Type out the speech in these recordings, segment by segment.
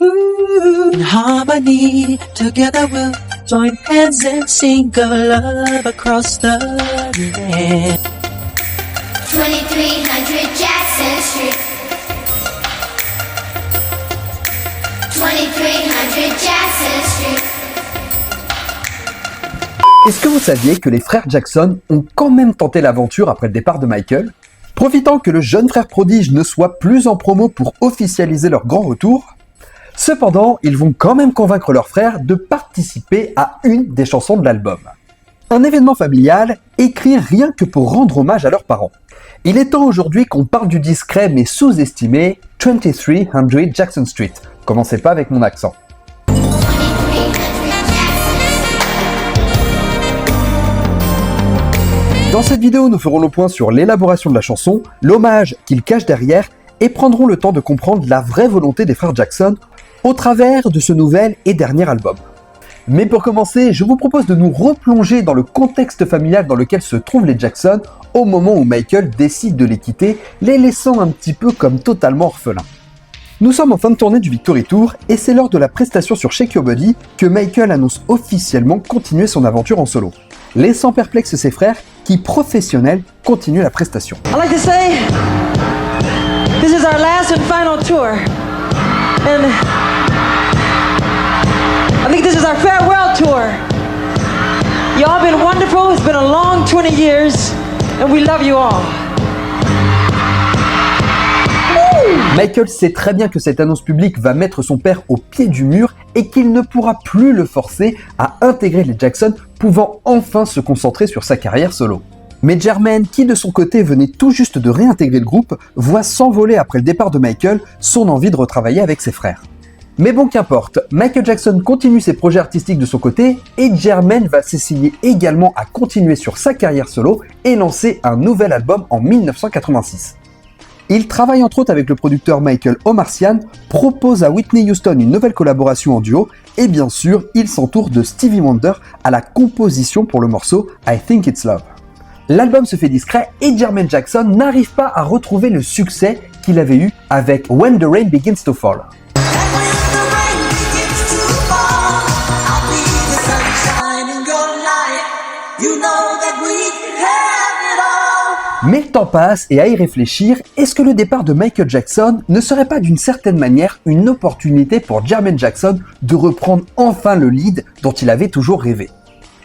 In harmony, together we'll join hands and sing of love across the land. 2300 Jackson Street. 2300 Jackson Street. Est-ce que vous saviez que les frères Jackson ont quand même tenté l'aventure après le départ de Michael? Profitant que le jeune frère prodige ne soit plus en promo pour officialiser leur grand retour, cependant, ils vont quand même convaincre leur frère de participer à une des chansons de l'album. Un événement familial, écrit rien que pour rendre hommage à leurs parents. Il est temps aujourd'hui qu'on parle du discret mais sous-estimé 2300 Jackson Street. Commencez pas avec mon accent. Dans cette vidéo, nous ferons le point sur l'élaboration de la chanson, l'hommage qu'il cache derrière et prendrons le temps de comprendre la vraie volonté des frères Jackson au travers de ce nouvel et dernier album. Mais pour commencer, je vous propose de nous replonger dans le contexte familial dans lequel se trouvent les Jackson au moment où Michael décide de les quitter, les laissant un petit peu comme totalement orphelins. Nous sommes en fin de tournée du Victory Tour et c'est lors de la prestation sur Shake Your Body que Michael annonce officiellement continuer son aventure en solo, laissant perplexes ses frères qui, professionnels, continuent la prestation. I'd like to say, this is our last and final tour. And I think this is our farewell tour. Y'all been wonderful. It's been a long 20 years, and we love you all. Michael sait très bien que cette annonce publique va mettre son père au pied du mur et qu'il ne pourra plus le forcer à intégrer les Jackson, pouvant enfin se concentrer sur sa carrière solo. Mais Jermaine, qui de son côté venait tout juste de réintégrer le groupe, voit s'envoler après le départ de Michael son envie de retravailler avec ses frères. Mais bon, qu'importe, Michael Jackson continue ses projets artistiques de son côté et Jermaine va s'essayer également à continuer sur sa carrière solo et lancer un nouvel album en 1986. Il travaille entre autres avec le producteur Michael Omartian, propose à Whitney Houston une nouvelle collaboration en duo et bien sûr, il s'entoure de Stevie Wonder à la composition pour le morceau I Think It's Love. L'album se fait discret et Jermaine Jackson n'arrive pas à retrouver le succès qu'il avait eu avec When the Rain Begins to Fall. Mais le temps passe et à y réfléchir, est-ce que le départ de Michael Jackson ne serait pas d'une certaine manière une opportunité pour Jermaine Jackson de reprendre enfin le lead dont il avait toujours rêvé?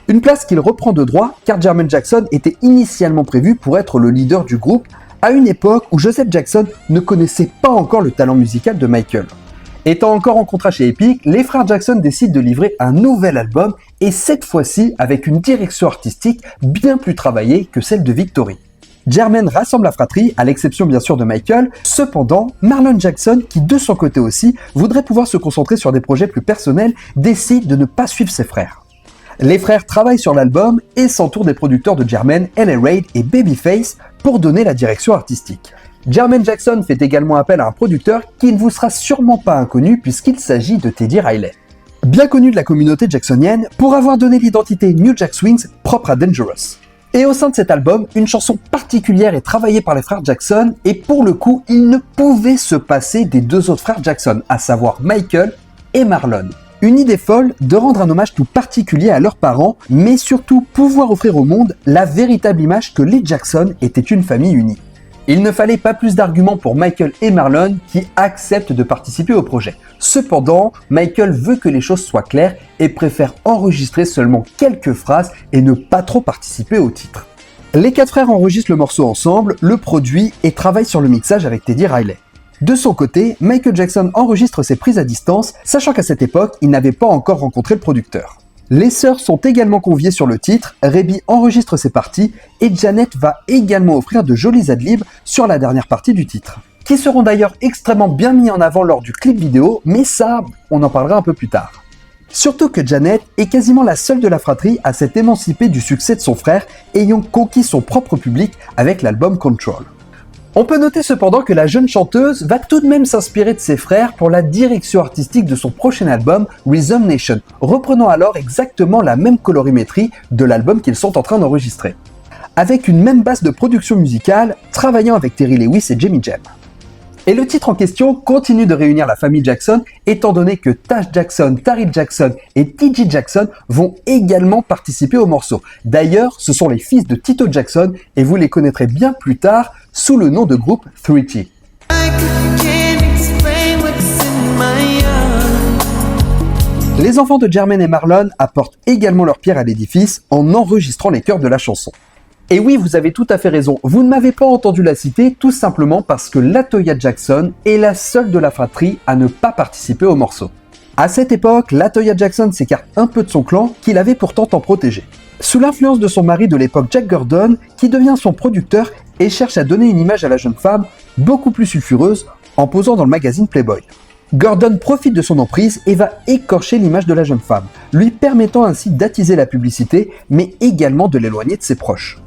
Une place qu'il reprend de droit car Jermaine Jackson était initialement prévu pour être le leader du groupe à une époque où Joseph Jackson ne connaissait pas encore le talent musical de Michael. Étant encore en contrat chez Epic, les frères Jackson décident de livrer un nouvel album et cette fois-ci avec une direction artistique bien plus travaillée que celle de Victory. Jermaine rassemble la fratrie, à l'exception bien sûr de Michael. Cependant, Marlon Jackson, qui de son côté aussi voudrait pouvoir se concentrer sur des projets plus personnels, décide de ne pas suivre ses frères. Les frères travaillent sur l'album et s'entourent des producteurs de Jermaine, L.A. Reid et Babyface pour donner la direction artistique. Jermaine Jackson fait également appel à un producteur qui ne vous sera sûrement pas inconnu puisqu'il s'agit de Teddy Riley. Bien connu de la communauté jacksonienne pour avoir donné l'identité New Jack Swings propre à Dangerous. Et au sein de cet album, une chanson particulière est travaillée par les frères Jackson et pour le coup, il ne pouvait se passer des deux autres frères Jackson, à savoir Michael et Marlon. Une idée folle de rendre un hommage tout particulier à leurs parents, mais surtout pouvoir offrir au monde la véritable image que les Jackson étaient une famille unie. Il ne fallait pas plus d'arguments pour Michael et Marlon qui acceptent de participer au projet. Cependant, Michael veut que les choses soient claires et préfère enregistrer seulement quelques phrases et ne pas trop participer au titre. Les quatre frères enregistrent le morceau ensemble, le produisent et travaillent sur le mixage avec Teddy Riley. De son côté, Michael Jackson enregistre ses prises à distance, sachant qu'à cette époque, il n'avait pas encore rencontré le producteur. Les sœurs sont également conviées sur le titre, Rebbie enregistre ses parties et Janet va également offrir de jolis adlibs sur la dernière partie du titre, qui seront d'ailleurs extrêmement bien mis en avant lors du clip vidéo, mais ça, on en parlera un peu plus tard. Surtout que Janet est quasiment la seule de la fratrie à s'être émancipée du succès de son frère, ayant conquis son propre public avec l'album Control. On peut noter cependant que la jeune chanteuse va tout de même s'inspirer de ses frères pour la direction artistique de son prochain album Rhythm Nation, reprenant alors exactement la même colorimétrie de l'album qu'ils sont en train d'enregistrer. Avec une même base de production musicale, travaillant avec Terry Lewis et Jimmy Jam. Et le titre en question continue de réunir la famille Jackson, étant donné que Tash Jackson, Tariq Jackson et T.J. Jackson vont également participer au morceau. D'ailleurs, ce sont les fils de Tito Jackson et vous les connaîtrez bien plus tard sous le nom de groupe 3T. Les enfants de Jermaine et Marlon apportent également leur pierre à l'édifice en enregistrant les chœurs de la chanson. Et oui, vous avez tout à fait raison, vous ne m'avez pas entendu la citer tout simplement parce que LaToya Jackson est la seule de la fratrie à ne pas participer au morceau. À cette époque, LaToya Jackson s'écarte un peu de son clan qu'il avait pourtant tant protégé. Sous l'influence de son mari de l'époque Jack Gordon, qui devient son producteur et cherche à donner une image à la jeune femme beaucoup plus sulfureuse en posant dans le magazine Playboy. Gordon profite de son emprise et va écorcher l'image de la jeune femme, lui permettant ainsi d'attiser la publicité, mais également de l'éloigner de ses proches.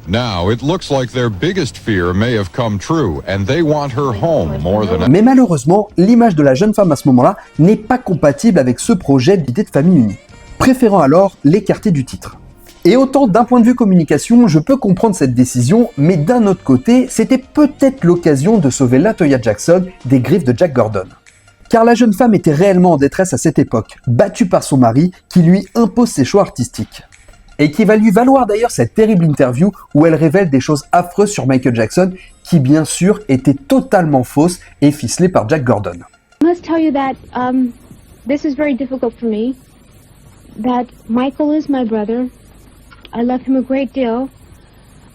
Now, it looks like their biggest fear may have come true, and they want her home more than... Mais malheureusement, l'image de la jeune femme à ce moment-là n'est pas compatible avec ce projet d'idée de famille unie, préférant alors l'écarter du titre. Et autant d'un point de vue communication, je peux comprendre cette décision, mais d'un autre côté, c'était peut-être l'occasion de sauver LaToya Jackson des griffes de Jack Gordon. Car la jeune femme était réellement en détresse à cette époque, battue par son mari qui lui impose ses choix artistiques. Et qui va lui valoir d'ailleurs cette terrible interview où elle révèle des choses affreuses sur Michael Jackson, qui bien sûr étaient totalement fausses et ficelées par Jack Gordon. I must tell you that this is very difficult for me. That Michael is my brother. I love him a great deal,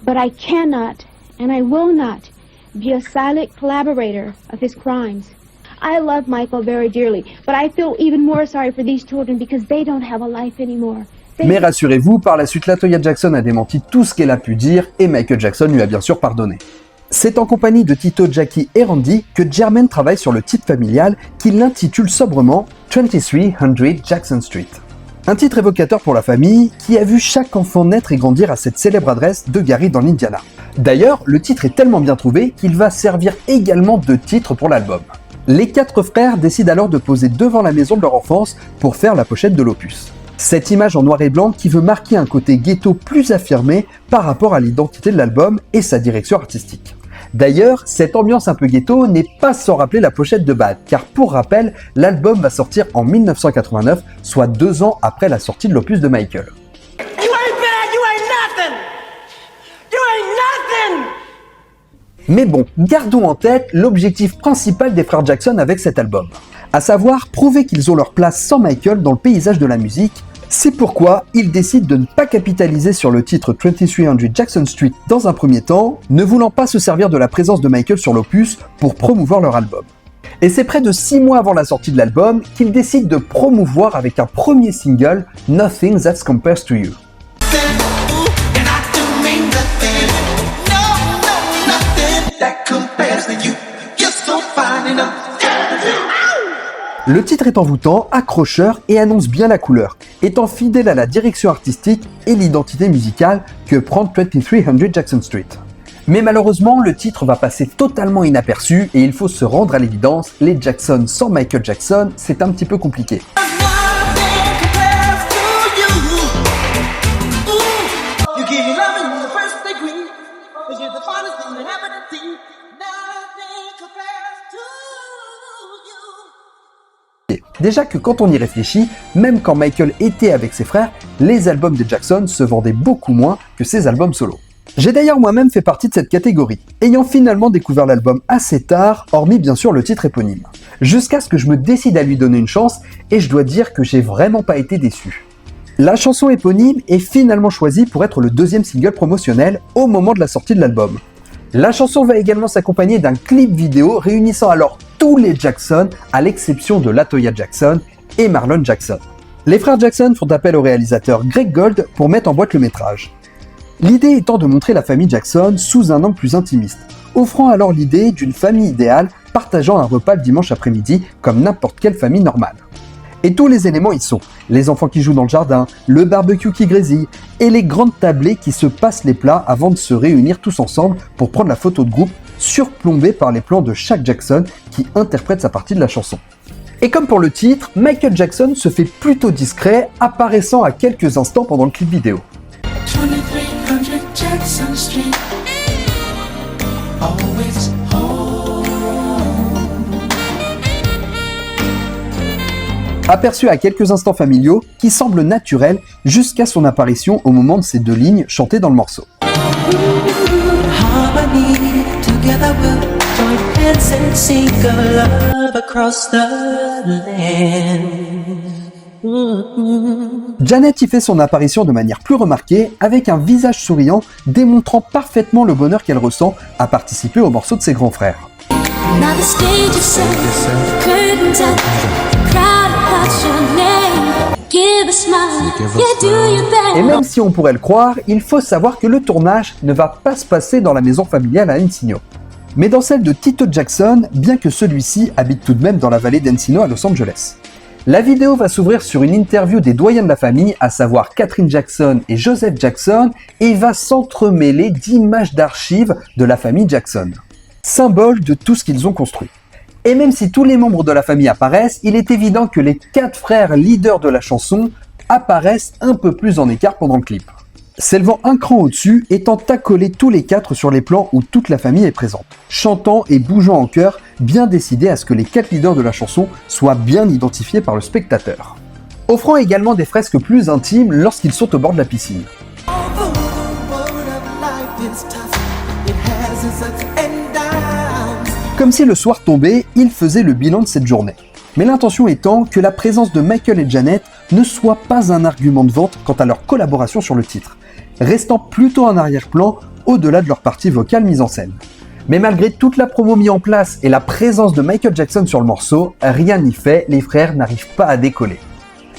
but I cannot and I will not be a silent collaborator of his crimes. I love Michael very dearly, but I feel even more sorry for these children because they don't have a life anymore. Mais rassurez-vous, par la suite, LaToya Jackson a démenti tout ce qu'elle a pu dire et Michael Jackson lui a bien sûr pardonné. C'est en compagnie de Tito, Jackie et Randy que Jermaine travaille sur le titre familial qu'il intitule sobrement 2300 Jackson Street. Un titre évocateur pour la famille qui a vu chaque enfant naître et grandir à cette célèbre adresse de Gary dans l'Indiana. D'ailleurs, le titre est tellement bien trouvé qu'il va servir également de titre pour l'album. Les 4 frères décident alors de poser devant la maison de leur enfance pour faire la pochette de l'opus. Cette image en noir et blanc qui veut marquer un côté ghetto plus affirmé par rapport à l'identité de l'album et sa direction artistique. D'ailleurs, cette ambiance un peu ghetto n'est pas sans rappeler la pochette de Bad, car pour rappel, l'album va sortir en 1989, soit 2 ans après la sortie de l'opus de Michael. You ain't bad, you ain't nothing! You ain't nothing! Mais bon, gardons en tête l'objectif principal des frères Jackson avec cet album, à savoir prouver qu'ils ont leur place sans Michael dans le paysage de la musique. C'est pourquoi ils décident de ne pas capitaliser sur le titre 2300 Jackson Street dans un premier temps, ne voulant pas se servir de la présence de Michael sur l'opus pour promouvoir leur album. Et c'est près de 6 mois avant la sortie de l'album qu'ils décident de promouvoir avec un premier single, Nothing That Compares to You. Le titre est envoûtant, accrocheur et annonce bien la couleur, étant fidèle à la direction artistique et l'identité musicale que prend 2300 Jackson Street. Mais malheureusement, le titre va passer totalement inaperçu et il faut se rendre à l'évidence, les Jackson sans Michael Jackson, c'est un petit peu compliqué. Déjà que quand on y réfléchit, même quand Michael était avec ses frères, les albums des Jackson se vendaient beaucoup moins que ses albums solo. J'ai d'ailleurs moi-même fait partie de cette catégorie, ayant finalement découvert l'album assez tard, hormis bien sûr le titre éponyme. Jusqu'à ce que je me décide à lui donner une chance, et je dois dire que j'ai vraiment pas été déçu. La chanson éponyme est finalement choisie pour être le 2e single promotionnel au moment de la sortie de l'album. La chanson va également s'accompagner d'un clip vidéo réunissant alors tous les Jackson, à l'exception de LaToya Jackson et Marlon Jackson. Les frères Jackson font appel au réalisateur Greg Gold pour mettre en boîte le métrage. L'idée étant de montrer la famille Jackson sous un angle plus intimiste, offrant alors l'idée d'une famille idéale partageant un repas le dimanche après-midi comme n'importe quelle famille normale. Et tous les éléments y sont, les enfants qui jouent dans le jardin, le barbecue qui grésille et les grandes tablées qui se passent les plats avant de se réunir tous ensemble pour prendre la photo de groupe, surplombée par les plans de chaque Jackson qui interprète sa partie de la chanson. Et comme pour le titre, Michael Jackson se fait plutôt discret, apparaissant à quelques instants pendant le clip vidéo. 2300 Jackson Street. Always hold Aperçu à quelques instants familiaux qui semblent naturels jusqu'à son apparition au moment de ces 2 lignes chantées dans le morceau. Harmony, together we'll join hands and sing a love across the land. Janet y fait son apparition de manière plus remarquée, avec un visage souriant démontrant parfaitement le bonheur qu'elle ressent à participer au morceau de ses grands frères. Now the stage is set, curtains up, crowd watch your name. Give a smile, yeah, do your best. Et même si on pourrait le croire, il faut savoir que le tournage ne va pas se passer dans la maison familiale à Encino, mais dans celle de Tito Jackson, bien que celui-ci habite tout de même dans la vallée d'Encino à Los Angeles. La vidéo va s'ouvrir sur une interview des doyens de la famille, à savoir Catherine Jackson et Joseph Jackson, et va s'entremêler d'images d'archives de la famille Jackson, symbole de tout ce qu'ils ont construit. Et même si tous les membres de la famille apparaissent, il est évident que les 4 frères leaders de la chanson apparaissent un peu plus en écart pendant le clip, s'élevant un cran au-dessus, étant accolés tous les 4 sur les plans où toute la famille est présente, chantant et bougeant en chœur, bien décidés à ce que les 4 leaders de la chanson soient bien identifiés par le spectateur. Offrant également des fresques plus intimes lorsqu'ils sont au bord de la piscine. Comme si le soir tombait, il faisait le bilan de cette journée. Mais l'intention étant que la présence de Michael et Janet ne soit pas un argument de vente quant à leur collaboration sur le titre, restant plutôt en arrière-plan au-delà de leur partie vocale mise en scène. Mais malgré toute la promo mise en place et la présence de Michael Jackson sur le morceau, rien n'y fait, les frères n'arrivent pas à décoller.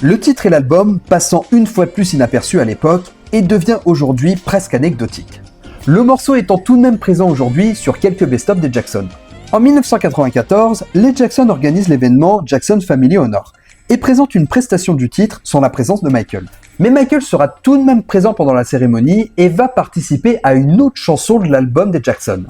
Le titre et l'album, passant une fois de plus inaperçu à l'époque, et devient aujourd'hui presque anecdotique. Le morceau étant tout de même présent aujourd'hui sur quelques best-of des Jackson. En 1994, les Jackson organisent l'événement Jackson Family Honor et présentent une prestation du titre sans la présence de Michael. Mais Michael sera tout de même présent pendant la cérémonie et va participer à une autre chanson de l'album des Jackson.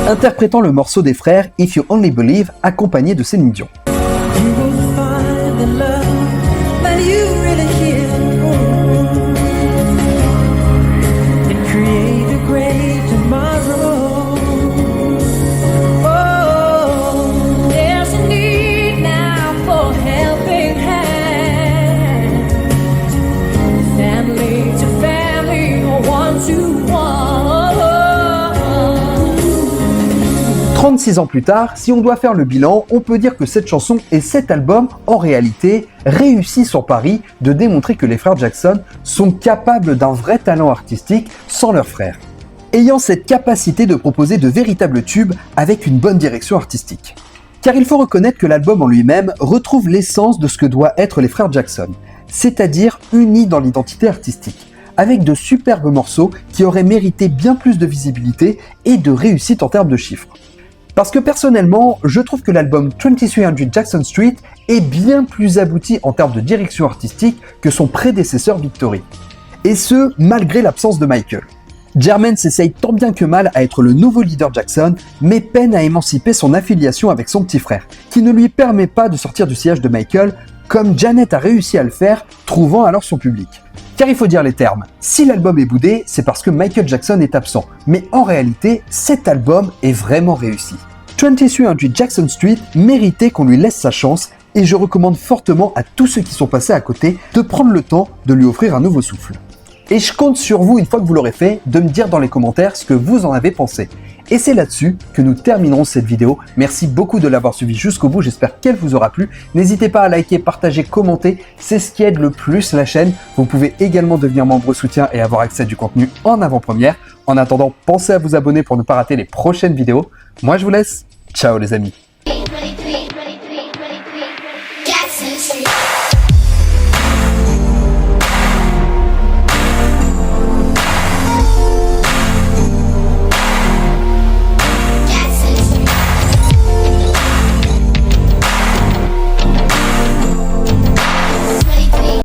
Interprétant le morceau des frères If You Only Believe, accompagné de Céline Dion. « 36 ans plus tard, si on doit faire le bilan, on peut dire que cette chanson et cet album, en réalité, réussissent son pari de démontrer que les frères Jackson sont capables d'un vrai talent artistique sans leurs frères, ayant cette capacité de proposer de véritables tubes avec une bonne direction artistique. Car il faut reconnaître que l'album en lui-même retrouve l'essence de ce que doivent être les frères Jackson, c'est-à-dire unis dans l'identité artistique, avec de superbes morceaux qui auraient mérité bien plus de visibilité et de réussite en termes de chiffres. Parce que personnellement, je trouve que l'album 2300 Jackson Street est bien plus abouti en termes de direction artistique que son prédécesseur Victory. Et ce, malgré l'absence de Michael. Jermaine s'essaye tant bien que mal à être le nouveau leader Jackson, mais peine à émanciper son affiliation avec son petit frère, qui ne lui permet pas de sortir du sillage de Michael, comme Janet a réussi à le faire, trouvant alors son public. Car il faut dire les termes, si l'album est boudé, c'est parce que Michael Jackson est absent, mais en réalité, cet album est vraiment réussi. 2300 Jackson Street méritait qu'on lui laisse sa chance, et je recommande fortement à tous ceux qui sont passés à côté de prendre le temps de lui offrir un nouveau souffle. Et je compte sur vous, une fois que vous l'aurez fait, de me dire dans les commentaires ce que vous en avez pensé. Et c'est là-dessus que nous terminerons cette vidéo. Merci beaucoup de l'avoir suivi jusqu'au bout, j'espère qu'elle vous aura plu. N'hésitez pas à liker, partager, commenter, c'est ce qui aide le plus la chaîne. Vous pouvez également devenir membre soutien et avoir accès à du contenu en avant-première. En attendant, pensez à vous abonner pour ne pas rater les prochaines vidéos. Moi je vous laisse, ciao les amis.